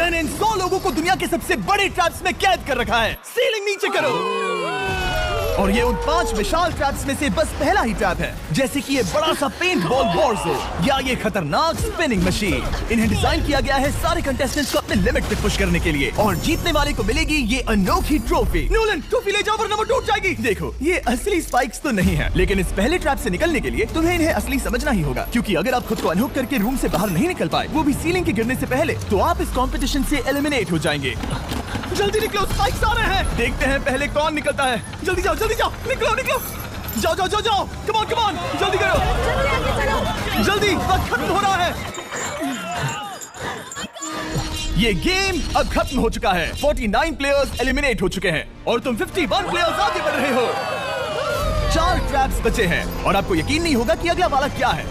मैंने इन 100 लोगों को दुनिया के सबसे बड़े ट्रैप्स में कैद कर रखा है। सीलिंग नीचे करो। और ये उन 5 विशाल ट्रैप्स में से बस पहला ही ट्रैप है, जैसे कि ये बड़ा सा पेंट बॉल वॉरज़ोन या ये खतरनाक स्पिनिंग मशीन। इन्हें डिजाइन किया गया है सारे कंटेस्टेंट्स को अपने लिमिट पे पुश करने के लिए, और जीतने वाले को मिलेगी ये अनोखी ट्रॉफी। नोलन, ट्रॉफी ले जाओ वरना वो टूट जाएगी। देखो, ये असली स्पाइक्स तो नहीं है, लेकिन इस पहले ट्रैप से निकलने के लिए तुम्हें इन्हें असली समझना ही होगा, क्योंकि अगर आप खुद को अनहुक करके रूम से बाहर नहीं निकल पाए, वो भी सीलिंग के गिरने से पहले, तो आप इस कॉम्पिटिशन से एलिमिनेट हो जाएंगे। जल्दी निकलो, स्पाइक्स आ रहे हैं। देखते हैं पहले कौन निकलता है। जल्दी जाओ, निकलो। जाओ, कम ऑन, जल्दी करो। जल्दी, वक्त खत्म हो रहा है। ये गेम अब खत्म हो चुका है। 49 प्लेयर्स एलिमिनेट हो चुके हैं और तुम 51 प्लेयर्स आगे बढ़ रहे हो। 4 ट्रैप्स बचे हैं और आपको यकीन नहीं होगा कि अगला वाला क्या है।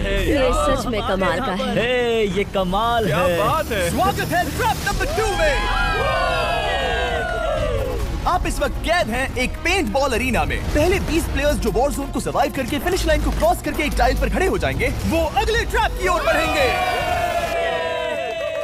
ये सच में कमाल का है। ये कमाल क्या है। बात है। स्वागत है ट्रैप नंबर 2 में। आप इस वक्त कैद हैं एक पेंट बॉल अरीना में। पहले 20 प्लेयर्स जो वॉर जोन को सर्वाइव करके फिनिश लाइन को क्रॉस करके एक टाइल पर खड़े हो जाएंगे, वो अगले ट्रैप की ओर बढ़ेंगे।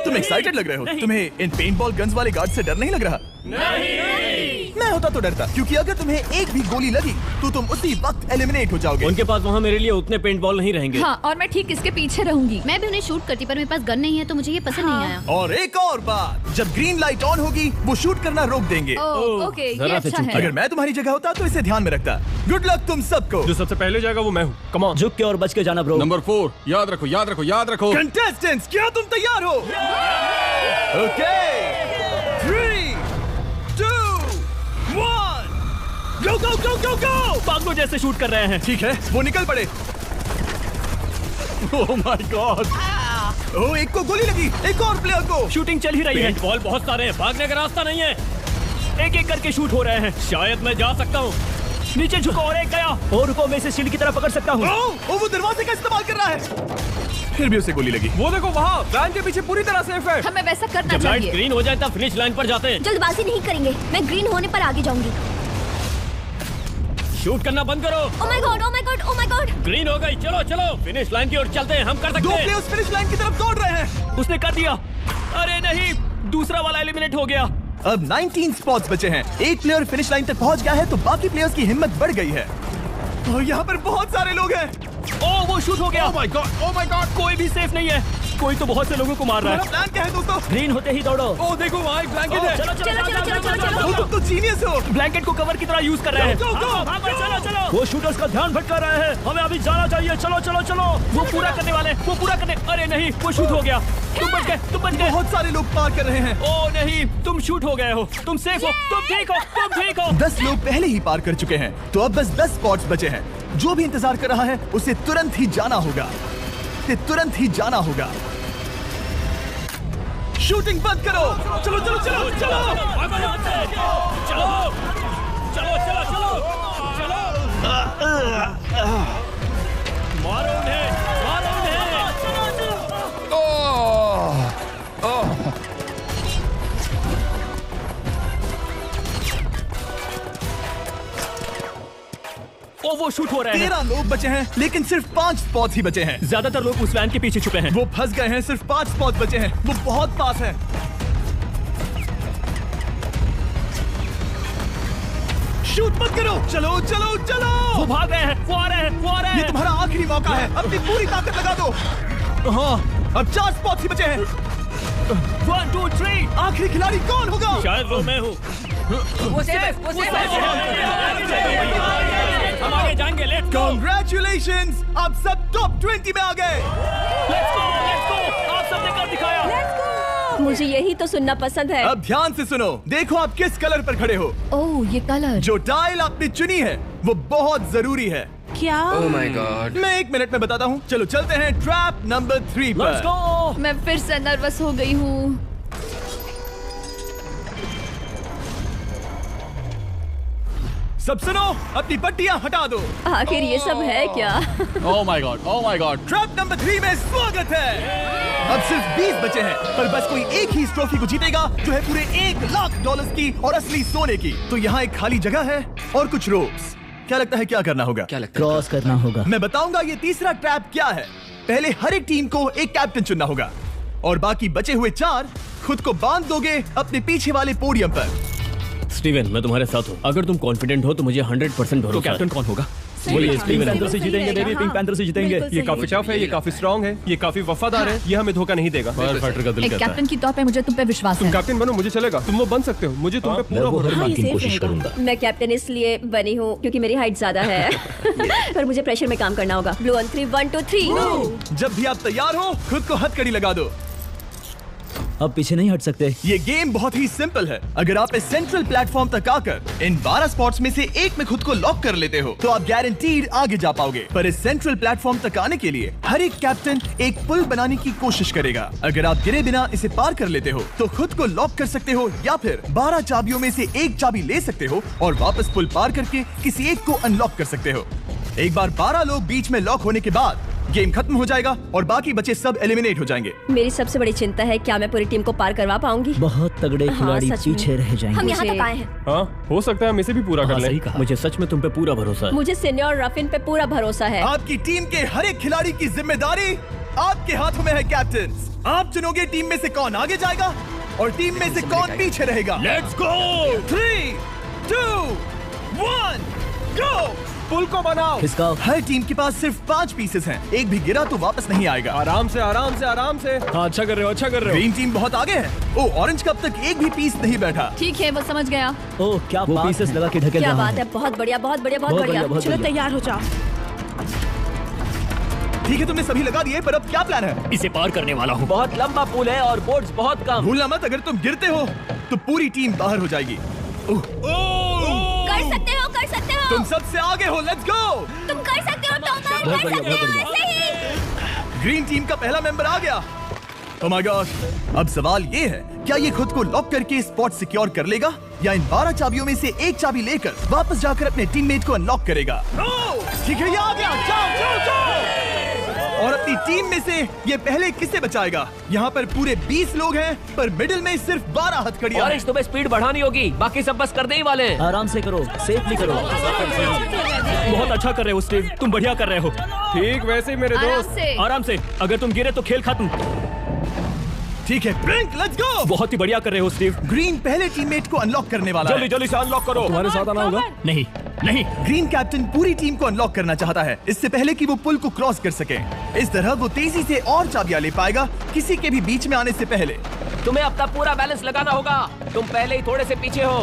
तुम एक्साइटेड लग रहे हो। तुम्हें इन पेंट बॉल गन्स वाले गार्ड से डर नहीं लग रहा? नहीं। मैं होता तो डरता, क्योंकि अगर तुम्हें एक भी गोली लगी तो तुम उसी वक्त एलिमिनेट हो जाओगे। उनके पास वहाँ मेरे लिए उतने पेंट बॉल नहीं रहेंगे। हाँ, और मैं ठीक इसके पीछे रहूंगी। मैं भी उन्हें शूट करती, पर मेरे पास गन नहीं है तो मुझे ये पसंद नहीं आया। और एक और बात, जब ग्रीन लाइट ऑन होगी वो शूट करना रोक देंगे। ओके, ये अच्छा है। अगर मैं तुम्हारी जगह होता तो इसे ध्यान में रखता। गुड लक तुम सबको। जो सबसे पहले जाएगा वो मैं हूँ। कम ऑन, झुक के और बच के जाना ब्रो। नंबर 4 याद रखो। कंटेस्टेंट्स, क्या तुम तैयार हो? Okay, 3, 2, 1, go! पागलों जैसे शूट कर रहे हैं। ठीक है, वो निकल पड़े। ओह माय गॉड। ओह, एक को गोली लगी, एक और प्लेयर को। शूटिंग चल ही रही है। बॉल बहुत सारे हैं, भागने का रास्ता नहीं है। एक करके शूट हो रहे हैं। शायद मैं जा सकता हूँ। नीचे झुको और एक गया। और रुको, मैं इसे शील्ड की तरह पकड़ सकता हूँ। वो दरवाजे का इस्तेमाल कर रहा है। फिर भी उसे गोली लगी। वो देखो वहाँ, वैन के पीछे पूरी तरह सेफ है। हमें वैसा करना जब लाइट चाहिए। ग्रीन हो जाए तब फिनिश लाइन पर जाते हैं। जल्दबाजी नहीं करेंगे, मैं ग्रीन होने पर आगे जाऊंगी। शूट करना बंद करो। ओह माय गॉड। ग्रीन हो गई। चलो फिनिश लाइन की ओर चलते हैं। हम कर सकते 2 हैं। प्लेयर्स फिनिश लाइन की तरफ दौड़ रहे हैं। उसने कर दिया। अरे नहीं, दूसरा वाला एलिमिनेट हो गया। अब 19 स्पॉट्स बचे हैं। एक प्लेयर फिनिश लाइन तक पहुंच गया है तो बाकी प्लेयर्स की हिम्मत बढ़ गई है। और यहाँ पर बहुत सारे लोग हैं। ओह, वो शूट हो गया। ओह माय गॉड। कोई भी सेफ नहीं है। कोई तो बहुत से लोगों को मार रहा है। प्लान क्या है दोस्तों? ग्रीन होते ही दौड़ो। ओह देखो वहाँ एक ब्लैंकेट है। चलो। तुम तो जीनियस हो। ब्लैंकेट को कवर की तरह यूज कर रहे हैं। चलो। वो शूटर्स का ध्यान भटका रहे हैं। हमें अभी जाना चाहिए। चलो। वो पूरा करने। अरे नहीं, वो शूट हो गया। तुम बच गए। बहुत सारे लोग पार कर रहे हैं। ओह नहीं, तुम शूट हो गए हो। तुम सेफ हो। तुम ठीक हो। 10 लोग पहले ही पार कर चुके हैं, तो अब बस 10 स्पॉट्स बचे हैं। जो भी इंतजार कर रहा है उसे तुरंत ही जाना होगा। शूटिंग बंद करो। चलो। मारो उन्हें। वो शूट हो रहे हैं। 13 लोग बचे हैं, लेकिन सिर्फ 5 स्पॉट्स ही बचे हैं। ज्यादातर लोग उस वैन के पीछे छुपे हैं। वो फंस गए हैं। सिर्फ 5 स्पॉट्स बचे हैं। वो बहुत पास है। शूट मत करो। चलो। वो भाग रहे हैं। वो आ रहे हैं। ये तुम्हारा आखिरी मौका है। अपनी पूरी ताकत लगा दो। हाँ, अब 4 स्पॉट्स ही बचे हैं। 1, 2, 3। आखिरी खिलाड़ी कौन होगा? शायद वो मैं हूँ। वो सेफ हम आगे जाएंगे। Let's go. Congratulations! आप सब टॉप 20 में आ गए। Let's go. आप सबने कर दिखाया। मुझे यही तो सुनना पसंद है। अब ध्यान से सुनो। देखो आप किस कलर पर खड़े हो। ओह, ये कलर। जो टाइल आपने चुनी है वो बहुत जरूरी है। क्या? ओह माय गॉड। मैं 1 मिनट में बताता हूँ। चलो चलते हैं ट्रैप नंबर 3 लेट्स पर। गो। मैं फिर से नर्वस हो गई हूँ। सब सुनो, अपनी पट्टियां हटा दो। आखिर ये सब है क्या? ओह माय गॉड। ट्रैप नंबर 3 में स्वागत है। अब सिर्फ 20 बचे हैं, पर बस कोई एक ही इस ट्रॉफी को जीतेगा जो है पूरे $1,00,000 की और असली सोने की। तो यहाँ एक खाली जगह है और कुछ रोप्स। क्या लगता है क्या करना होगा? क्रॉस करना होगा। मैं बताऊंगा ये तीसरा ट्रैप क्या है। पहले हर एक टीम को एक कैप्टन चुनना होगा और बाकी बचे हुए 4 खुद को बांध दोगे अपने पीछे वाले पोडियम पर। स्टीवन, मैं तुम्हारे साथ हूँ। अगर तुम कॉन्फिडेंट हो तो मुझे 100% भरोसा है। कैप्टन कौन होगा? बोलिए, स्टीवन पैंथर से जीतेंगे बेबी, पिंक पैंथर से जीतेंगे। ये काफी टफ है, ये काफी स्ट्रांग है, ये काफी वफादार है, ये हमें धोखा नहीं देगा। फाइटर का दिल एक कहता है। कैप्टन की तौर पे मुझे तुम पे विश्वास तुम है। कैप्टन बनो, मुझे चलेगा। तुम वो बन सकते हो, मुझे तुम पे पूरा भरोसा है। की कोशिश करूंगा। मैं कैप्टन इसलिए बनी हूँ क्योंकि मेरी हाइट ज्यादा है पर मुझे प्रेशर में काम करना होगा। Blue on 3, 1 2 3। जब भी आप तैयार हो खुद को हथकड़ी लगा दो। अब पीछे नहीं हट सकते। ये गेम बहुत ही सिंपल है। अगर आप इस सेंट्रल प्लेटफॉर्म तक आकर इन 12 स्पॉट्स में से एक में खुद को लॉक कर लेते हो तो आप गारंटीड आगे जा पाओगे। पर इस सेंट्रल प्लेटफॉर्म तक आने के लिए हर एक कैप्टन एक पुल बनाने की कोशिश करेगा। अगर आप गिरे बिना इसे पार कर लेते हो तो खुद को लॉक कर सकते हो या फिर 12 चाबियों में से एक चाबी ले सकते हो और वापस पुल पार करके किसी एक को अनलॉक कर सकते हो। एक बार 12 लोग बीच में लॉक होने के बाद गेम खत्म हो जाएगा और बाकी बचे सब एलिमिनेट हो जाएंगे। मेरी सबसे बड़ी चिंता है क्या मैं पूरी टीम को पार करवा पाऊंगी। बहुत तगड़े खिलाड़ी सच में। पीछे रह जाएंगे। हम यहाँ तक आए हैं। हाँ, हो सकता है हम इसे भी पूरा कर लें। मुझे सच में तुम पे पूरा भरोसा है। मुझे सीनियर रफिन पे पूरा भरोसा है। आपकी टीम के हर एक खिलाड़ी की जिम्मेदारी आपके हाथों में है कैप्टन। आप चुनोगे टीम में से कौन आगे जाएगा और टीम में से कौन पीछे रहेगा। Let's go. 3 2 1 गो। पुल को बनाओ। खिसकाओ। हर टीम के पास सिर्फ 5 पीसेस हैं। एक भी गिरा तो वापस नहीं आएगा। आराम से, आराम से, आराम से। हाँ, अच्छा कर रहे हो, अच्छा कर रहे हो। ग्रीन टीम बहुत आगे है। ओ, ऑरेंज का अब तक एक भी पीस नहीं बैठा। ठीक है, वो समझ गया। ओह, क्या वो पीसेस लगा के ढकेल क्या रहा बात है, बहुत बढ़िया बहुत बढ़िया बहुत बढ़िया। चलो तैयार हो जाओ। ठीक है, तुमने सभी लगा दिए पर अब क्या प्लान है? इसे पार करने वाला हूँ। बहुत लंबा पुल है और बोर्ड्स बहुत कम। भूलना मत, अगर तुम गिरते हो तो पूरी टीम बाहर हो जाएगी। कर सकते हो, कर सकते हो। तुम सबसे आगे हो। Let's go. तुम कर सकते हो टॉमर, कर सकते हो। ऐसे ही। ग्रीन टीम का पहला मेंबर आ गया। ओह माय गॉड। अब सवाल ये है, क्या ये खुद को लॉक करके स्पॉट सिक्योर कर लेगा या इन 12 चाबियों में से एक चाबी लेकर वापस जाकर अपने टीममेट को अनलॉक करेगा? ठीक है, ये आ गया। जाओ जाओ जाओ। और अपनी टीम में से ये पहले किसे बचाएगा? यहाँ पर पूरे 20 लोग हैं पर मिडिल में सिर्फ 12 हथकड़ियां हैं। तुम्हें स्पीड बढ़ानी होगी, बाकी सब बस करने ही वाले हैं। आराम से करो, सेफली करो। बहुत अच्छा कर रहे हो स्टीव, तुम बढ़िया कर रहे हो। ठीक वैसे ही मेरे दोस्त। आराम से। अगर तुम गिरे तो खेल खत्म। ठीक है, ब्रिंक, लेट्स गो। बहुत ही बढ़िया कर रहे हो स्टीव। ग्रीन पहले टीममेट को अनलॉक करने वाला जल्दी है। जल्दी से अनलॉक करो। तुम्हारे साथ आना होगा। नहीं नहीं। ग्रीन कैप्टन पूरी टीम को अनलॉक करना चाहता है इससे पहले कि वो पुल को क्रॉस कर सके। इस तरह वो तेजी से और चाबियां ले पाएगा किसी के भी बीच में आने से पहले। तुम्हें अपना पूरा बैलेंस लगाना होगा। तुम पहले ही थोड़े से पीछे हो।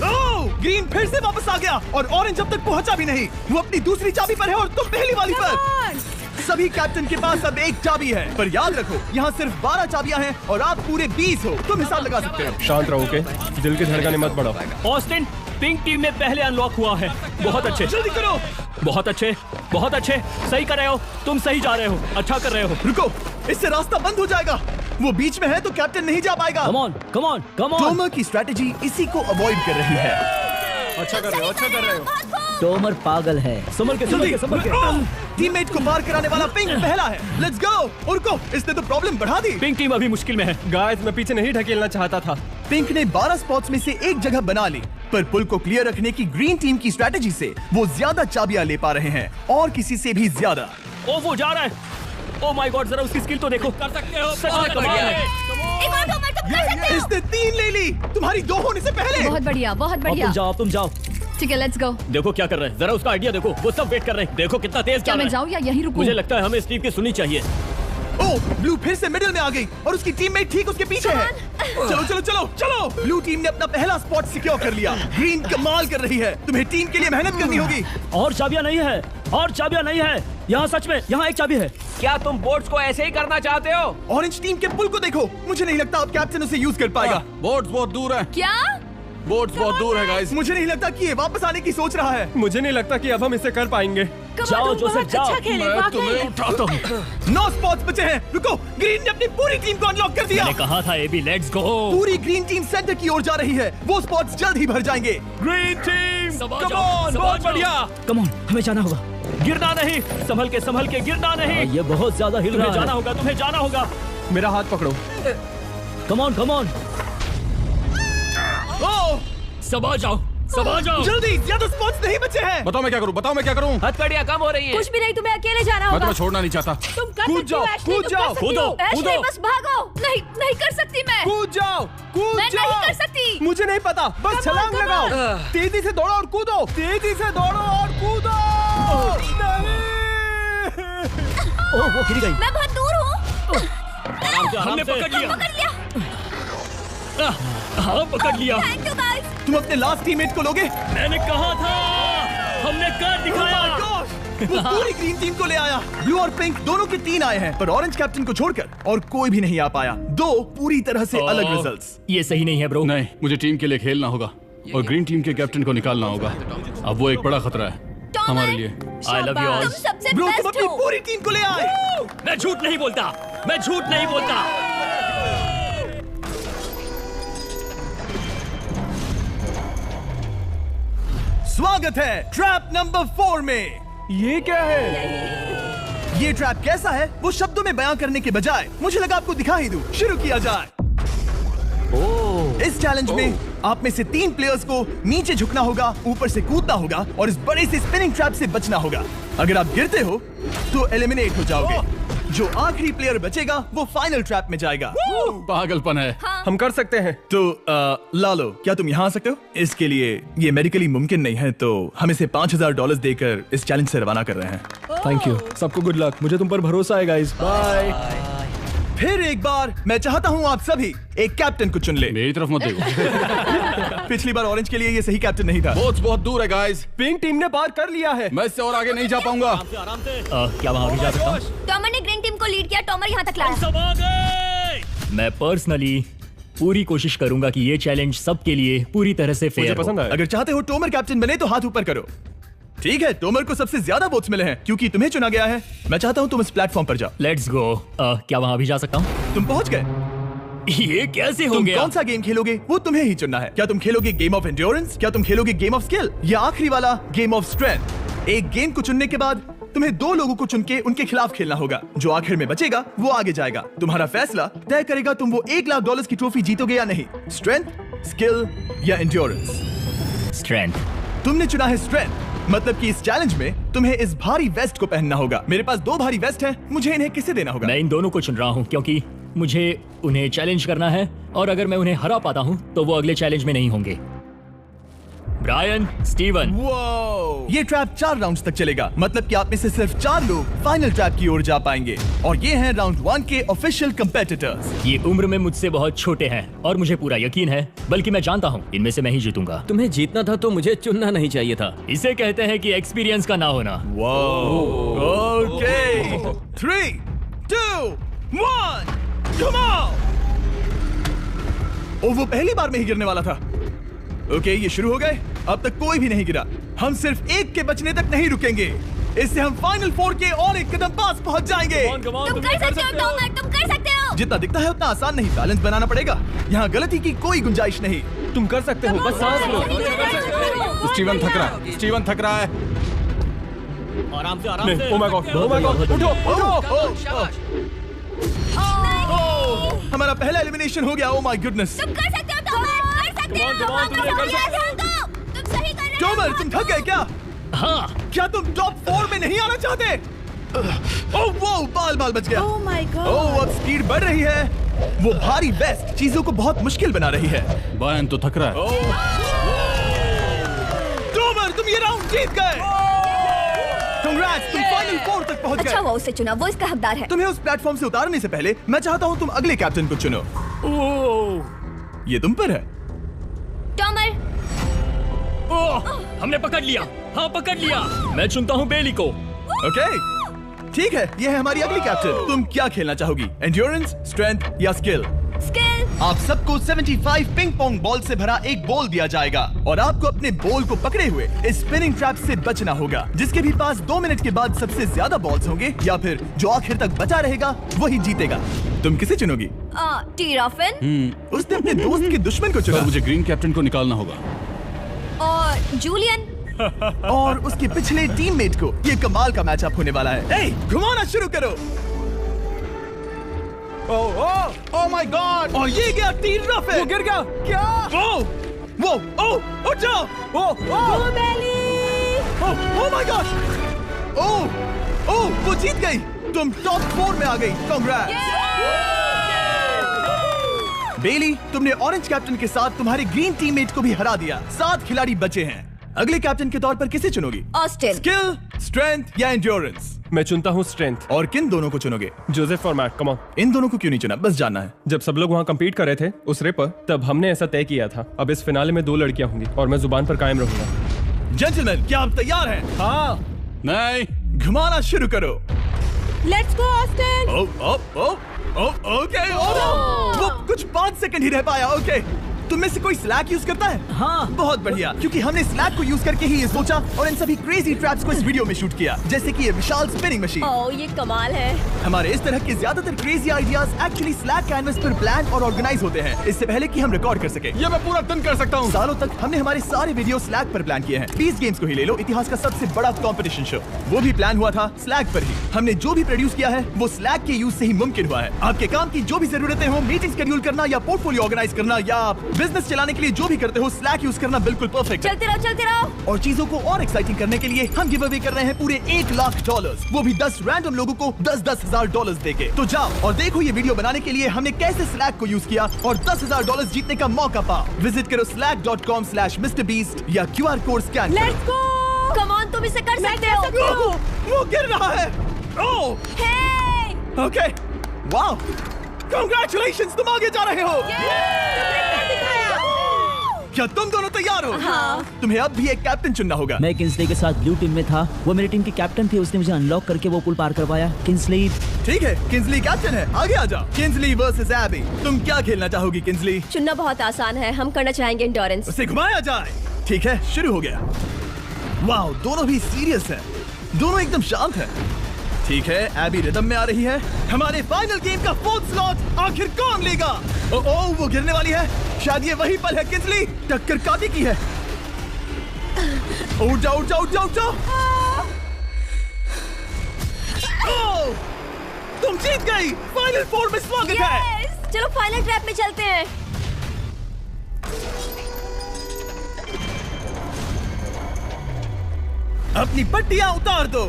ओह, ग्रीन फिर से वापस आ गया और ऑरेंज अब तक पहुंचा भी नहीं। वो अपनी दूसरी चाबी पर है और तुम पहली वाली पर। सभी कैप्टन के पास अब एक चाबी है पर याद रखो यहाँ सिर्फ 12 चाबियां हैं और आप पूरे 20 हो। तुम हिसाब लगा सकते हो। शांत रहो, ओके? दिल की धड़कनें मत बढ़ाओ। ऑस्टिन, पिंक टीम में पहले अनलॉक हुआ है। बहुत अच्छे, जल्दी करो। बहुत अच्छे, बहुत अच्छे। सही कर रहे हो, तुम सही जा रहे हो, अच्छा कर रहे हो। रुको, इससे रास्ता बंद हो जाएगा। वो बीच में है तो कैप्टन नहीं जा पाएगा। Come on, come on, come on. Tomar की स्ट्रेटेजी इसी को अवॉइड कर रही है। अच्छा कर रहे हो, अच्छा कर रहे हो। टोमर पागल है। संभल के, संभल के, संभल के। टीममेट को पार कराने वाला पिंक पहला है। Let's go. रुको, इसने तो प्रॉब्लम बढ़ा दी। पिंक टीम अभी मुश्किल में है। गाइस, मैं पीछे नहीं ढकेलना चाहता था। पिंक ने 12 स्पॉट्स में से एक जगह बना ली पर पुल को क्लियर रखने की ग्रीन टीम की स्ट्रेटेजी से वो ज्यादा चाबियां ले पा रहे हैं और किसी से भी ज्यादा। ओ, वो जा रहा है। ओ माय गॉड, जरा उसकी स्किल तो देखो। कर सकते हो, सच में कमाल है। एक और टॉमर, तुम कर सकते हो। इसने 3 ले ली तुम्हारी 2 होने से पहले। बहुत बढ़िया, बहुत बढ़िया। तुम जाओ। ठीक है, लेट्स गो। देखो क्या कर रहे हैं, जरा उसका आइडिया देखो। वो सब वेट कर रहे हैं। देखो कितना तेज क्या जा रहा मैं है। जाऊँ या यहीं रुकूं? मुझे लगता है हमें स्टीव की सुननी चाहिए। ओह, ब्लू फिर से मिडिल में आ गई और उसकी टीममेट ठीक उसके पीछे है। चलो चलो चलो चलो। ब्लू टीम ने अपना पहला स्पॉट सिक्योर कर लिया। ग्रीन कमाल कर रही है। तुम्हें टीम के लिए मेहनत करनी होगी। और चाबियां नहीं है, और चाबियां नहीं है। यहाँ सच में, यहाँ एक चाबी है। क्या तुम बोर्ड्स को ऐसे ही करना चाहते हो? ऑरेंज टीम के पुल को देखो। मुझे नहीं लगता अब कैप्टन उसे यूज कर पाएगा। बोट्स बहुत दूर है। क्या? बोट्स बहुत दूर है गाइस। मुझे नहीं लगता कि ये वापस आने की सोच रहा है। मुझे नहीं लगता कि अब हम इसे कर पाएंगे। जाओ जोसेफ, जाओ। मैं तुम्हें उठाता हूँ। 9 स्पॉट्स बचे हैं। रुको, ग्रीन ने अपनी पूरी टीम को अनलॉक कर दिया। मैंने कहा था एबी, लेट्स गो। पूरी ग्रीन टीम सेंटर की ओर जा रही है। वो स्पॉट्स जल्द ही भर जाएंगे। Green team, come come on, बहुत बढ़िया। कम ऑन, हमें जाना होगा। गिरना नहीं, संभल के गिरना नहीं। ये बहुत ज्यादा हिल रहा है। जाना होगा, तुम्हें जाना होगा। मेरा हाथ पकड़ो। कम ऑन, कम ऑन। ओह, सब आ जाओ। सब आ जाओ। जल्दी, ज्यादा स्पॉट्स नहीं बचे हैं। बताओ मैं क्या करूं, बताओ मैं क्या करूं। हथकड़ियां कम हो रही हैं। कुछ भी नहीं, तुम्हें अकेले जाना मैं होगा। तुम्हें छोड़ना नहीं चाहता। तुम कर कूद सकती हो, जाओ, एशली, कूद तुम जाओ, कर सकती हो। कूदो, एशली, कूदो। बस भागो। नहीं, नहीं कर सकती मैं। कूद जाओ, कूद मैं जाओ। नहीं कर सकती। मुझे नहीं पता, बस Come on, छलांग come लगाओ। on। तेजी से दौड़ो और कूदो, तेजी से दौड़ो और कूदो। नहीं। ओह, वो गिर गई। मैं बहुत दूर हूँ। हमने पकड़ लिया। पकड़ लिया। हाँ, पकड़ लिया। Thank you guys. तुम अपने लास्ट टीममेट को लोगे? मैंने कहा था, हमने कर दिखाया। Oh my gosh! वो पूरी ग्रीन टीम को ले आया। ब्लू और पिंक दोनों के 3 आए हैं, पर ऑरेंज कैप्टन को छोड़कर और कोई भी नहीं आ पाया। 2 पूरी तरह से अलग रिजल्ट्स। ये सही नहीं है ब्रो। नहीं, मुझे टीम के लिए खेलना होगा और ग्रीन टीम के कैप्टन को निकालना होगा। अब वो एक बड़ा खतरा है हमारे लिए। I love you all. तुम सबसे ब्रो, तुम बेस्ट अपनी हो। पूरी टीम को ले आए। मैं झूठ नहीं बोलता, मैं झूठ नहीं बोलता। स्वागत है ट्रैप नंबर 4 में। ये क्या है? ये ट्रैप कैसा है वो शब्दों में बयां करने के बजाय मुझे लगा आपको दिखा ही दूं। शुरू किया जाए। इस चैलेंज में आप में से 3 प्लेयर्स को नीचे झुकना होगा, ऊपर से कूदना होगा और इस बड़े से स्पिनिंग ट्रैप से बचना होगा। अगर आप गिरते हो तो एलिमिनेट हो जाओगे। जो आखिरी प्लेयर बचेगा वो फाइनल ट्रैप में जाएगा। पागलपन है। हम कर सकते हैं। तो लालो, क्या तुम यहाँ आ सकते हो? इसके लिए ये मेडिकली मुमकिन नहीं है, तो हम इसे $5000 देकर इस चैलेंज से रवाना कर रहे हैं। थैंक यू, सबको गुड लक। मुझे तुम पर भरोसा है गाइस। बाय। फिर एक बार मैं चाहता हूँ आप सभी एक कैप्टन को चुन ले। मेरी तरफ मत देखो। पिछली बार ऑरेंज के लिए ये सही कैप्टन नहीं था। बहुत दूर है गाइस। पिंक टीम ने पार कर लिया है। मैं इससे और आगे नहीं जा पाऊंगा। क्या वहाँ भी जा सकता हूँ? टॉमर ने ग्रीन टीम को लीड किया, टॉमर यहाँ तक लाया। सब आ गए। मैं पर्सनली पूरी कोशिश करूंगा कि ये चैलेंज सबके लिए पूरी तरह से फेयर हो। पसंद आया। अगर चाहते हो टोमर कैप्टन बने तो हाथ ऊपर करो। ठीक है, टोमर को सबसे ज्यादा वोट्स मिले हैं क्योंकि तुम्हें चुना गया है। मैं चाहता हूँ तुम इस प्लेटफॉर्म पर जाओ। Let's go. क्या वहाँ भी जा सकता हूँ? तुम पहुंच गए। ये कैसे हो तुम गया? कौन सा गेम खेलोगे वो तुम्हें ही चुनना है। क्या तुम खेलोगे गेम ऑफ एंड्योरेंस, क्या तुम खेलोगे गेम ऑफ स्किल, या आखिरी वाला गेम ऑफ स्ट्रेंथ? एक गेम को चुनने के बाद तुम्हें 2 लोगों को चुन के उनके खिलाफ खेलना होगा। जो आखिर में बचेगा वो आगे जाएगा। तुम्हारा फैसला तय करेगा तुम वो $1,00,000 की ट्रॉफी जीतोगे या नहीं। स्ट्रेंथ, स्किल या एंड्योरेंस? स्ट्रेंथ। तुमने चुना है स्ट्रेंथ। मतलब कि इस चैलेंज में तुम्हें इस भारी वेस्ट को पहनना होगा। मेरे पास 2 भारी वेस्ट हैं, मुझे इन्हें किसे देना होगा? मैं इन दोनों को चुन रहा हूँ क्योंकि मुझे उन्हें चैलेंज करना है और अगर मैं उन्हें हरा पाता हूँ तो वो अगले चैलेंज में नहीं होंगे। Brian, Steven. वो ये ट्रैप 4 राउंड्स तक चलेगा। मतलब कि आप में से सिर्फ 4 लोग फाइनल ट्रैप की ओर जा पाएंगे और ये हैं राउंड 1 के ऑफिशियल कंपेटिटर्स। ये उम्र में मुझसे बहुत छोटे हैं और मुझे पूरा यकीन है, बल्कि मैं जानता हूँ इनमें से मैं ही जीतूंगा। तुम्हें जीतना था तो मुझे चुनना नहीं चाहिए था। इसे कहते हैं कि एक्सपीरियंस का ना होना। Okay, 3, 2, 1, come on. ओ, वो पहली बार में ही गिरने वाला था। ओके, ये शुरू हो गए। अब तक कोई भी नहीं गिरा। हम सिर्फ एक के बचने तक नहीं रुकेंगे। इससे हम फाइनल 4 के और एक कदम पास पहुंच जाएंगे। तुम कर सकते हो टॉमर, तुम कर सकते हो। जितना दिखता है उतना आसान नहीं, बैलेंस बनाना पड़ेगा। यहाँ गलती की कोई गुंजाइश नहीं। तुम कर सकते हो, बस सांस लो। स्टीवन थक रहा है। स्टीवन थक रहा है। आराम से। Oh my God, oh my God, उठो। हमारा पहला एलिमिनेशन हो गया। Oh my goodness. तुम कर सकते हो टॉमर, कर सकते हो। तुम सही कर रहे हो। टॉमर, तुम थक गए क्या? हाँ, क्या तुम टॉप 4 में नहीं आना चाहते? ओह वो बाल बच गया। Oh my God. ओह, अब स्पीड बढ़ रही है। वो भारी वेस्ट चीजों को बहुत मुश्किल बना रही है। ब्रायन तो थक रहा है। टॉमर, तुम ये राउंड जीत गए। Congrats, तुम फाइनल 4 तक पहुंच अच्छा गए। हुआ उसे चुना, वो इसका हकदार है। तुम्हें उस प्लेटफॉर्म से उतारने से पहले मैं चाहता हूँ तुम अगले कैप्टन को चुनो। ये तुम पर है। टॉमर, हमने पकड़ लिया। हाँ, पकड़ लिया। मैं चुनता हूँ बेली को। ओके, ठीक है, ये है हमारी अगली कैप्टन। तुम क्या खेलना चाहोगी, एंड्योरेंस, स्ट्रेंथ या स्किल? स्किल। आप सबको 75 पिंग पोंग बॉल से भरा एक बॉल दिया जाएगा और आपको अपने बॉल को पकड़े हुए इस स्पिनिंग ट्रैप से बचना होगा। जिसके भी पास 2 मिनट के बाद सबसे ज्यादा बॉल्स होंगे या फिर जो आखिर तक बचा रहेगा वही जीतेगा। तुम किसे चुनोगी? टीराफिन उसने अपने दोस्त के दुश्मन को चुना। मुझे ग्रीन कैप्टन को निकालना होगा। और जूलियन। और उसके पिछले टीममेट को। ये कमाल का मैचअप होने वाला है। ए, घुमाना शुरू करो। ओह माय गॉड! और ये गया टीराफिन। वो गिर गया क्या? वो उठ जाओ। ओह माय गॉड। ओह वो जीत गई। तुम टॉप 4 में आ गई। कांग्रेट्स। बेली, तुमने ऑरेंज कैप्टन के साथ तुम्हारे ग्रीन टीममेट को भी हरा दिया। 7 खिलाड़ी बचे हैं। अगले कैप्टन के तौर पर किसे चुनोगी? ऑस्टिन। स्किल, स्ट्रेंथ या एंड्योरेंस? मैं चुनता हूँ स्ट्रेंथ। और किन दोनों को चुनोगे? जोसेफ और मैट, कम ऑन। इन दोनों को क्यों नहीं चुना? बस जानना है। जब सब लोग वहाँ कम्पीट कर रहे थे उस रे पर, तब हमने ऐसा तय किया था। अब इस फिनाले में 2 लड़कियां होंगी और मैं जुबान पर कायम रहूंगा। जेंटलमैन, क्या आप तैयार हैं? हाँ। नहीं। घुमाना शुरू करो। Let's go Austin. ओके। वो कुछ 5 सेकंड ही रह पाया। ओके, तुम में से कोई स्लैक यूज करता है? हाँ। बहुत बढ़िया, क्योंकि हमने स्लैक को यूज करके ही ये सोचा और इन सभी क्रेजी ट्रैप्स को इस वीडियो में शूट किया, जैसे कि ये विशाल स्पिनिंग मशीन। ओह, ये कमाल है। हमारे इस तरह के ज्यादातर crazy ideas actually slack canvas पर प्लान और ऑर्गेनाइज होते हैं, इससे पहले कि हम रिकॉर्ड कर सके। ये मैं पूरा दिन कर सकता हूँ। सालों तक हमने हमारे सारे वीडियो स्लैक पर प्लान किए हैं। पीस गेम्स को ही ले लो, इतिहास का सबसे बड़ा कंपटीशन शो, वो भी प्लान हुआ था स्लैक पर ही। हमने जो भी प्रोड्यूस किया है वो स्लैक के यूज से ही मुमकिन हुआ है। आपके काम की जो भी जरूरतें हो, मीटिंग शेड्यूल करना या पोर्टफोलियो ऑर्गेनाइज करना या बिजनेस चलाने के लिए जो भी करते हो, स्लैक यूज करना बिल्कुल परफेक्ट है। चलते रहो। और चीजों को और एक्साइटिंग करने के लिए हम गिव अवे कर रहे हैं पूरे $1,00,000, वो भी 10 रैंडम लोगों को $10,000 देके। तो जाओ और देखो ये वीडियो बनाने के लिए हमने कैसे स्लैक को यूज किया और $10,000 जीतने का मौका पा। विजिट करो slack.com/MrBeast या QR कोड स्कैन करो। Let's go. कम ऑन, तुम इसे कर सकते हो। वो गिर रहा है। ओह, हे, ओके, वाओ, कांग्रेचुलेशंस, तुम आगे जा रहे हो। क्या तुम दोनों तैयार हो? हाँ। तुम्हें अब भी एक कैप्टन चुनना होगा। मैं किंग्सले के साथ ब्लू टीम में था। वो मेरी टीम के कैप्टन थे। उसने मुझे अनलॉक करके वो पुल पार करवाया। किंग्सली। ठीक है, किंग्सली कैप्टन है। आगे आ जाओ। Kingsley versus AB. तुम क्या खेलना चाहोगी किंग्सली? चुनना बहुत आसान है। हम करना चाहेंगे एंड्योरेंस। उसे घुमाया जाए। ठीक है, शुरू हो गया। वाओ, दोनों भी सीरियस हैं। दोनों एकदम शांत हैं। ठीक है, एबी रिदम में आ रही है। हमारे फाइनल गेम का 4th स्लॉट आखिर कौन लेगा? ओह, वो गिरने वाली है। शायद ये वही पल है। किंग्सली, टक्कर काटी की है। उठ जाओ, उठ जाओ, उठ जाओ, उठ जाओ। ओह, तुम जीत गई। फाइनल 4 में स्वागत है। Yes! चलो फाइनल ट्रैप में चलते हैं। अपनी पट्टियां उतार दो।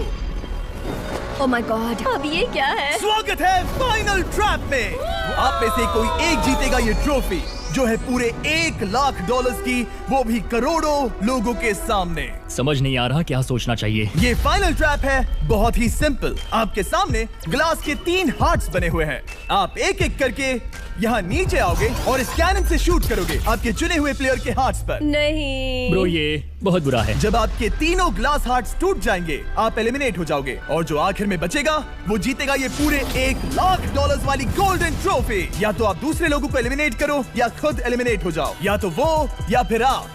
ओह माय गॉड, अब ये क्या है? स्वागत है फाइनल ट्रैप में। आप में से कोई एक जीतेगा ये ट्रॉफी, जो है पूरे $1,00,000 की, वो भी करोड़ों लोगों के सामने। समझ नहीं आ रहा क्या सोचना चाहिए। ये फाइनल ट्रैप है, बहुत ही सिंपल। आपके सामने ग्लास के 3 हार्ट्स बने हुए हैं। आप एक एक करके यहाँ नीचे आओगे और इस कैनन से शूट करोगे आपके चुने हुए प्लेयर के हार्ट्स पर। नहीं ब्रो, ये बहुत बुरा है। जब आपके तीनों ग्लास हार्ट्स टूट जाएंगे, आप एलिमिनेट हो जाओगे और जो आखिर में बचेगा वो जीतेगा ये पूरे $1,00,000 वाली गोल्डन ट्रॉफी। या तो आप दूसरे लोगों को एलिमिनेट करो या खुद एलिमिनेट हो जाओ, या तो वो या फिर आप।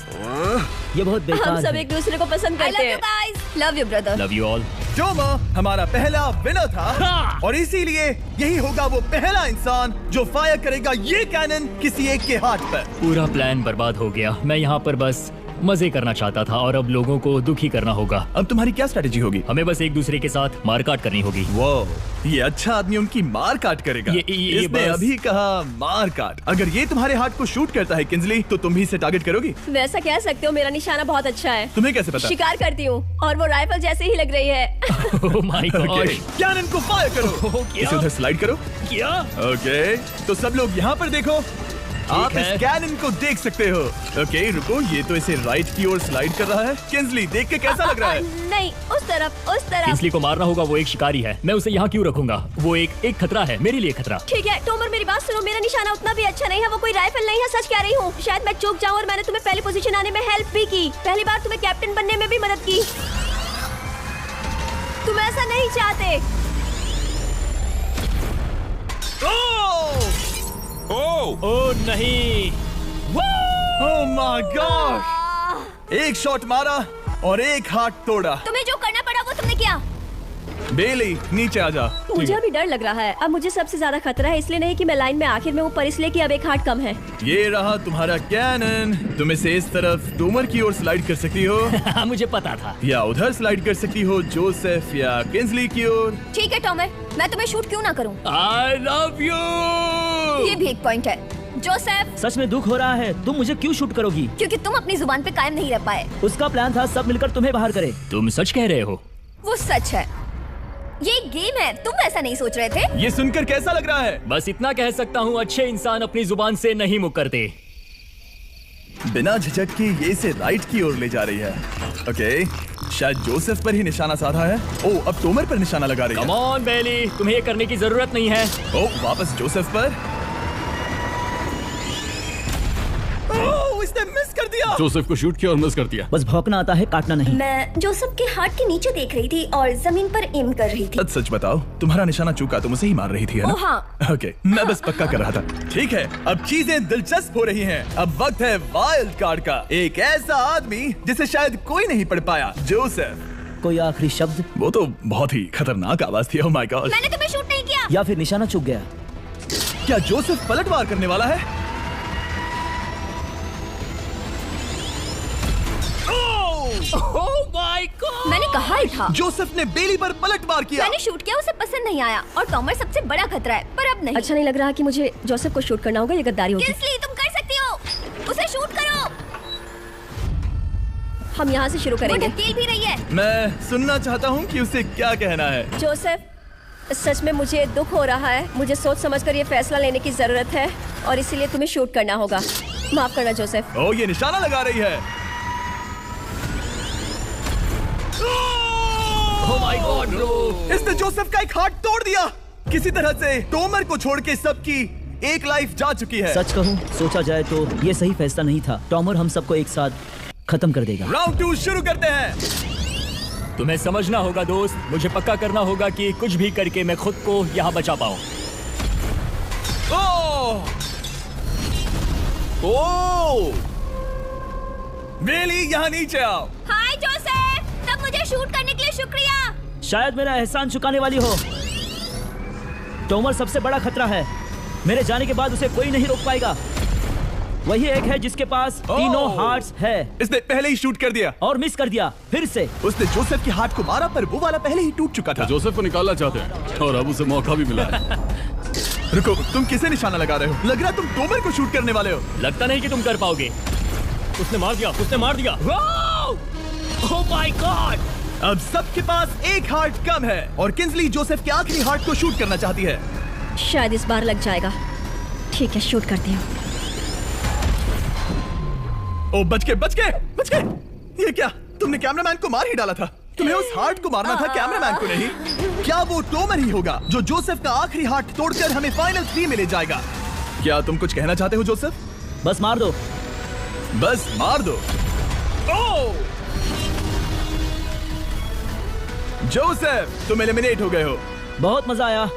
ये बहुत हम बेकार सब है। एक दूसरे को पसंद करते हैं। Love you brother. Love you all. टोमा हमारा पहला विनर था हाँ। और इसीलिए यही होगा वो पहला इंसान जो फायर करेगा ये कैनन किसी एक के हाथ पर। पूरा प्लान बर्बाद हो गया। मैं यहाँ पर बस मजे करना चाहता था और अब लोगों को दुखी करना होगा। अब तुम्हारी क्या स्ट्रेटेजी होगी? हमें बस एक दूसरे के साथ मारकाट करनी होगी। वो ये अच्छा आदमी उनकी मार काट करेगा। ये इसने बस- अभी कहा मार काट। अगर ये तुम्हारे हार्ट को शूट करता है किंजली, तो तुम भी इसे टारगेट करोगी? वैसा कह सकते हो, मेरा निशाना बहुत अच्छा है। तुम्हें कैसे पता? शिकार करती हूँ और वो राइफल जैसे ही लग रही है। ओह माय गॉड। कैनन को फायर करो। इसे उधर स्लाइड करो। क्या? ओके, तो सब लोग यहाँ पर देखो। आप है। इस कैनन को देख सकते हो। ओके, रुको, ये तो इसे राइट की ओर स्लाइड कर रहा है। किंजली, देख के कैसा लग रहा है? नहीं, उस तरफ, उस तरफ। किंग्सली को मारना होगा। वो एक शिकारी है। मैं उसे यहाँ क्यों रखूंगा? वो एक खतरा है, मेरे लिए खतरा। ठीक है टोमर, मेरी बात सुनो। मेरा निशाना उतना भी अच्छा नहीं है। वो कोई राइफल नहीं है, सच कह रही हूँ। शायद मैं चूक जाऊँ और मैंने तुम्हें पहली पोजीशन आने में हेल्प भी की। पहली बार तुम्हें कैप्टन बनने में भी मदद की। तुम ऐसा नहीं चाहते। ओह नहीं। ओह माय गॉड! एक शॉट मारा और एक हाथ तोड़ा। तुम्हें जो करना पड़ा वो तुमने किया। बेली, नीचे आ जा। मुझे अभी डर लग रहा है। अब मुझे सबसे ज्यादा खतरा है, इसलिए नहीं कि मैं लाइन में आखिर में हूँ, पर इसलिए कि अब एक हार्ट कम है। ये रहा तुम्हारा कैनन। तुम इसे इस तरफ टोमर की ओर स्लाइड कर सकती हो मुझे पता था। या उधर स्लाइड कर सकती हो जोसेफ या किंजली की ओर। ठीक है टोमर, मैं तुम्हें शूट क्यों ना करूँ। I love you। ये भी एक पॉइंट है। जोसेफ, सच में दुख हो रहा है। तुम मुझे क्यों शूट करोगी? क्योंकि तुम अपनी जुबान पे कायम नहीं रह पाए। उसका प्लान था सब मिलकर तुम्हें बाहर करे। तुम सच कह रहे हो? वो सच है। ये एक गेम है, तुम ऐसा नहीं सोच रहे थे। ये सुनकर कैसा लग रहा है? बस इतना कह सकता हूँ, अच्छे इंसान अपनी जुबान से नहीं मुकरते। बिना झिझक के ये इसे राइट की ओर ले जा रही है। ओके, शायद जोसेफ पर ही निशाना साधा है। ओ, अब टोमर पर निशाना लगा रही है। कम ऑन बेली, तुम्हें ये करने की जरूरत नहीं है। ओ, वापस जोसेफ पर। ओ, इसने मिस कर दिया। जोसेफ को शूट किया और मिस कर दिया। बस भौंकना आता है, काटना नहीं। मैं जोसेफ के हाथ के नीचे देख रही थी और जमीन पर एम कर रही थी। सच बताओ, तुम्हारा निशाना चूका तो मुझे ही मार रही थी, है ना? ओ हाँ। ओके, मैं बस पक्का कर रहा था। ठीक है, अब चीजें दिलचस्प हो रही हैं। अब वक्त है वाइल्ड कार्ड का। एक ऐसा आदमी जिसे शायद कोई नहीं पढ़ पाया, जोसेफ। कोई आखिरी शब्द? वो तो बहुत ही खतरनाक आवाज थी। ओह माय गॉड। मैंने तुम्हें शूट नहीं किया। या फिर निशाना चूक गया? क्या जोसेफ पलटवार करने वाला है? ओह माय गॉड! मैंने कहा ही था। जोसेफ ने बेली पर पलटवार किया। मैंने शूट किया, उसे पसंद नहीं आया और टॉमर सबसे बड़ा खतरा है, पर अब नहीं। अच्छा नहीं लग रहा कि मुझे जोसेफ को शूट करना होगा, ये गद्दारी होगी। किंस्ली, तुम कर सकती हो, उसे शूट करो। हम यहाँ से शुरू वो करेंगे। ढकेल भी रही है। मैं सुनना चाहता हूँ कि उसे क्या कहना है। जोसेफ, सच में मुझे दुख हो रहा है। मुझे सोच समझकर ये फैसला लेने की जरूरत है और इसीलिए तुम्हें शूट करना होगा। माफ करना जोसेफ। ओ, ये निशाना लगा रही है। ओह माय गॉड ब्रो! इसने जोसेफ का एक हाथ तोड़ दिया। किसी तरह से टोमर को छोड़ के सबकी एक लाइफ जा चुकी है। सच कहूँ, सोचा जाए तो ये सही फैसला नहीं था। टॉमर हम सबको एक साथ खत्म कर देगा। राउंड 2 शुरू करते हैं। तुम्हें समझना होगा दोस्त, मुझे पक्का करना होगा कि कुछ भी करके मैं खुद को यहाँ बचा पाऊँ। ओह! बेली, यहाँ नीचे आओ। हाय जोसेफ, तब मुझे शूट करने के लिए शुक्रिया। शायद मेरा एहसान चुकाने वाली हो। टोमर सबसे बड़ा खतरा है। मेरे जाने के बाद उसे कोई नहीं रोक पाएगा। वही एक है जिसके पास तीनों हार्ट्स है। इसने पहले ही शूट कर दिया और मिस कर दिया फिर से। उसने जोसेफ के हाथ को मारा, पर वो वाला पहले ही टूट चुका था। जोसेफ को निकालना चाहते हैं और अब उसे मौका भी मिला है। रुको, तुम किसे निशाना लगा रहे हो? लग रहा तुम टोमर को शूट करने वाले हो। लगता नहीं कि तुम कर पाओगे। उसने मार दिया, उसने मार दिया। Oh my God! अब सबके पास एक हार्ट कम है और किंस्ली जोसेफ के आखिरी हार्ट को शूट करना चाहती है। शायद इस बार लग जाएगा। ठीक है, शूट करती हूँ। ओ, बच गए। ये क्या? तुमने कैमरामैन को मार ही डाला था। तुम्हें उस हार्ट को मारना था, कैमरामैन को नहीं। क्या वो टोमर ही होगा जो जोसेफ का आखिरी हार्ट तोड़कर हमें फाइनल 3 में ले जाएगा? क्या तुम कुछ कहना चाहते हो जोसेफ? बस मार दो। बस मार दो। ओ! जोसेफ, तुम एलिमिनेट हो गए हो। बहुत मजा आया।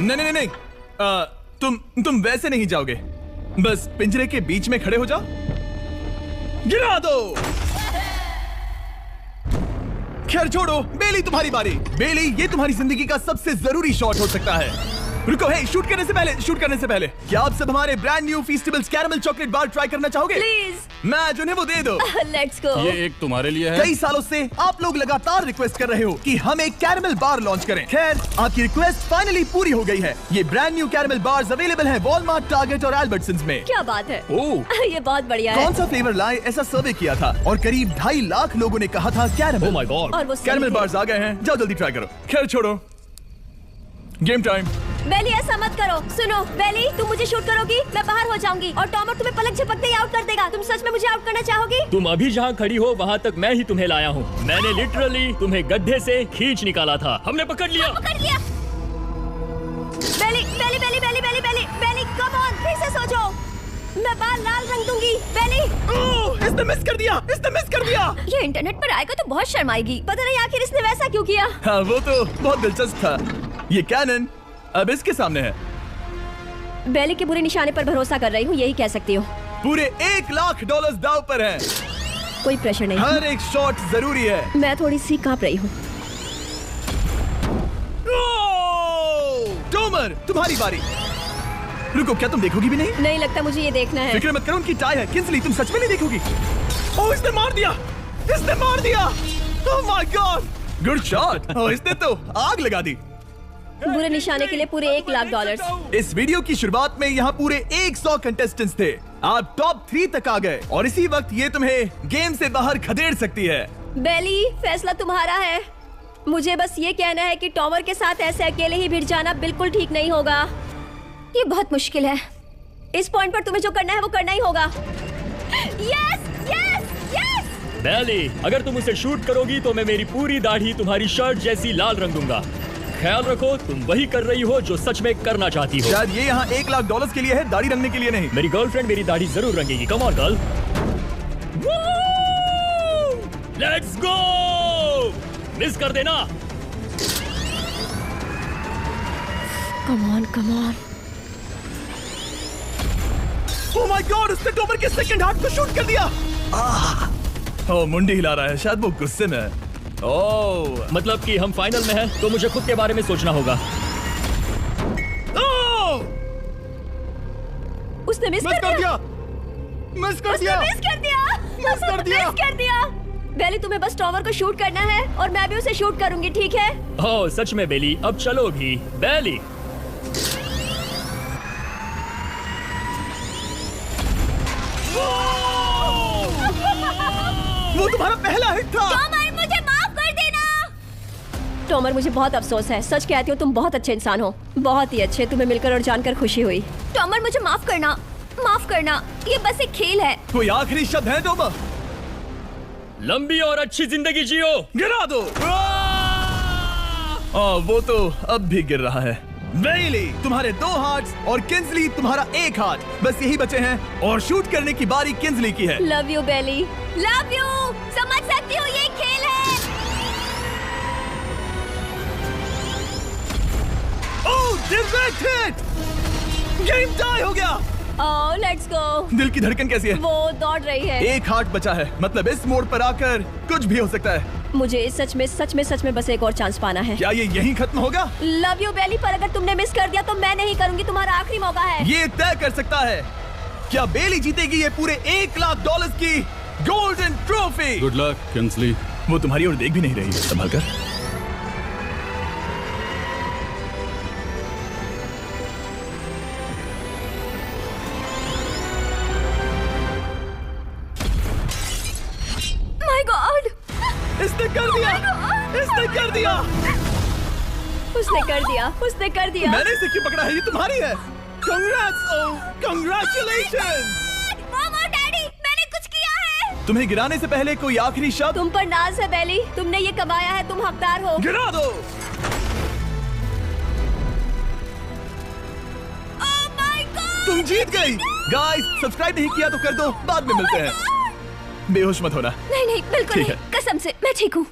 नहीं। तुम वैसे नहीं जाओगे। बस पिंजरे के बीच में खड़े हो जाओ। गिरा दो। खैर छोड़ो, बेली तुम्हारी बारी। बेली, ये तुम्हारी जिंदगी का सबसे जरूरी शॉट हो सकता है। रुको, हे, शूट करने से पहले क्या आप सब हमारे brand new festivals caramel chocolate bar try करना चाहोगे? प्लीज। मैच उन्हें वो दे दो। Let's go. ये एक तुम्हारे लिए है। कई सालों से आप लोग लगातार रिक्वेस्ट कर रहे हो कि हम एक कैरेमल बार लॉन्च करें। खैर, आपकी रिक्वेस्ट फाइनली पूरी हो गई है। ये brand new caramel bars available हैं वॉलमार्ट, टारगेट और अल्बर्टसन्स में। क्या बात है। ओह, ये बहुत बढ़िया है। कौन सा फ्लेवर लाए, ऐसा सर्वे किया था और करीब 2.5 लाख लोगों ने कहा था कैरेमल। Oh my God! और वो सही कैरेमल थे। बार्स आ गए हैं, जाओ जल्दी ट्राई करो। खैर छोड़ो, गेम टाइम। बेली, ऐसा मत करो। सुनो बेली, तुम मुझे शूट करोगी, मैं बाहर हो जाऊंगी और टॉमर तुम्हें पलक झपकते ही आउट कर देगा। तुम सच में मुझे आउट करना चाहोगी? तुम अभी जहाँ खड़ी हो वहाँ तक मैं ही तुम्हें लाया हूँ। मैंने लिटरली तुम्हें गड्ढे से खींच निकाला था। हमने पकड़ लिया। बेली, कम ऑन, फिर से सोचो। मैं बाल लाल रंग दूंगी। बेली, इसने मिस कर दिया। ये इंटरनेट पर आएगा तो बहुत शर्म आएगी। पता नहीं आखिर इसने वैसा क्यों किया। हाँ, वो तो बहुत दिलचस्प था। ये कैनन अब इसके सामने है। बेली के बुरे निशाने पर भरोसा कर रही हूँ, यही कह सकती हूँ। पूरे $1 लाख दाव पर है। कोई प्रेशर नहीं। हर एक शॉट जरूरी है। मैं थोड़ी सी कांप रही हूँ। टोमर, तुम्हारी बारी। रुको, क्या तुम देखोगी भी नहीं? नहीं लगता मुझे ये देखना है। फिक्र मत करो, उनकी टाई है। किंस्ली, तुम सच में नहीं देखोगी? ओह, इसने मार दिया। Oh my god, good shot. ओह, इसने तो आग लगा दी। बुरे निशाने के लिए पूरे $1,00,000। इस वीडियो की शुरुआत में यहाँ पूरे 100 कंटेस्टेंट्स थे। आप टॉप 3 तक आ गए और इसी वक्त ये तुम्हें गेम से बाहर खदेड़ सकती है। बेली, फैसला तुम्हारा है। मुझे बस ये कहना है कि टॉमर के साथ ऐसे अकेले ही भिड़ जाना बिल्कुल ठीक नहीं होगा। ये बहुत मुश्किल है। इस पॉइंट पर तुम्हें जो करना है वो करना ही होगा। Yes yes yes. बेली, अगर तुम उसे शूट करोगी तो मैं मेरी पूरी दाढ़ी तुम्हारी शर्ट जैसी लाल रंग दूंगा। ख्याल रखो, तुम वही कर रही हो जो सच में करना चाहती हो। शायद ये यहाँ $1,00,000 के लिए है, दाढ़ी रंगने के लिए नहीं। मेरी गर्लफ्रेंड मेरी दाढ़ी जरूर रंगेगी। Come on girl, let's go. Miss कर देना। Come on come on. Oh my god, उसने टॉमर के सेकंड हार्ट को शूट कर दिया। ओह, मुंडी हिला रहा है, शायद वो गुस्से में है। ओह, मतलब कि हम फाइनल में हैं, तो मुझे खुद के बारे में सोचना होगा। उसने मिस कर दिया। मिस कर दिया। मिस कर दिया। बेली, तुम्हें बस टॉमर को शूट करना है और मैं भी उसे शूट करूंगी, ठीक है? ओह सच में बेली, अब चलो भी। बेली, वो तुम्हारा पहला हिट था। टॉमर, मुझे माफ कर देना। टॉमर, मुझे बहुत अफसोस है। सच कहती हो, तुम बहुत अच्छे इंसान हो, बहुत ही अच्छे। तुम्हें मिलकर और जानकर खुशी हुई। टॉमर, मुझे माफ करना, माफ करना। ये बस एक खेल है। कोई आखिरी शब्द है टॉमर? लंबी और अच्छी जिंदगी जियो। गिरा दो। वो तो अब भी गिर रहा है। बेली, तुम्हारे 2 हार्ट्स और किंजली तुम्हारा 1 हार्ट, बस यही बचे हैं और शूट करने की बारी किंजली की है। Love you Bailey, love you. समझ सकती हूँ, ये खेल है। Oh, direct hit. Game tie हो गया। Oh, let's go. दिल की धड़कन कैसी है? वो दौड़ रही है। 1 हार्ट बचा है, मतलब इस मोड़ पर आकर कुछ भी हो सकता है। मुझे सच में बस एक और चांस पाना है। क्या ये यहीं खत्म होगा? लव यू बेली, पर अगर तुमने मिस कर दिया तो मैं नहीं करूंगी। तुम्हारा आखिरी मौका है। ये तय कर सकता है क्या बेली जीतेगी ये पूरे $1,00,000 की गोल्डन ट्रॉफी। गुड लक किंजली। वो तुम्हारी ओर देख भी नहीं रही है, संभल कर। माय गॉड, इसने कर दिया। इसने कर दिया। उसने कर दिया, उसने कर दिया। मैंने इसे क्यों पकड़ा है? ये तुम्हारी है। Congrats, oh, congratulations। मॉम और डैडी, मैंने कुछ किया है। तुम्हें गिराने से पहले कोई आखिरी शब्द? तुम पर नाज है बेली, तुमने ये कमाया है, तुम हकदार हो। गिरा दो। Oh my God! तुम जीत गई। गाइस, सब्सक्राइब नहीं किया तो कर दो, बाद में मिलते हैं। बेहोश मत होना। नहीं नहीं, बिल्कुल ठीक नहीं, है। कसम से मैं ठीक हूँ।